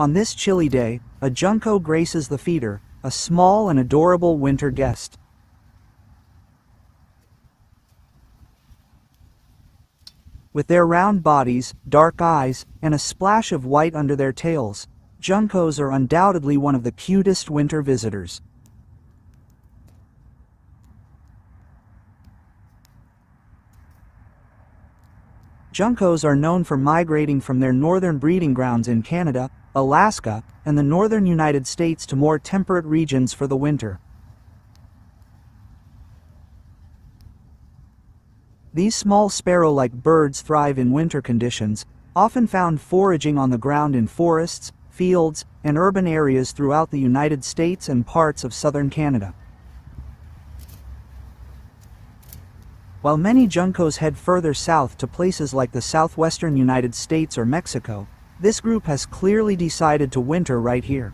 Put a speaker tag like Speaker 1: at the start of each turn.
Speaker 1: On this chilly day, a junco graces the feeder, a small and adorable winter guest. With their round bodies, dark eyes, and a splash of white under their tails, juncos are undoubtedly one of the cutest winter visitors. Juncos are known for migrating from their northern breeding grounds in Canada, Alaska, and the northern United States to more temperate regions for the winter. These small sparrow-like birds thrive in winter conditions, often found foraging on the ground in forests, fields, and urban areas throughout the United States and parts of southern Canada. While many juncos head further south to places like the southwestern United States or Mexico, this group has clearly decided to winter right here.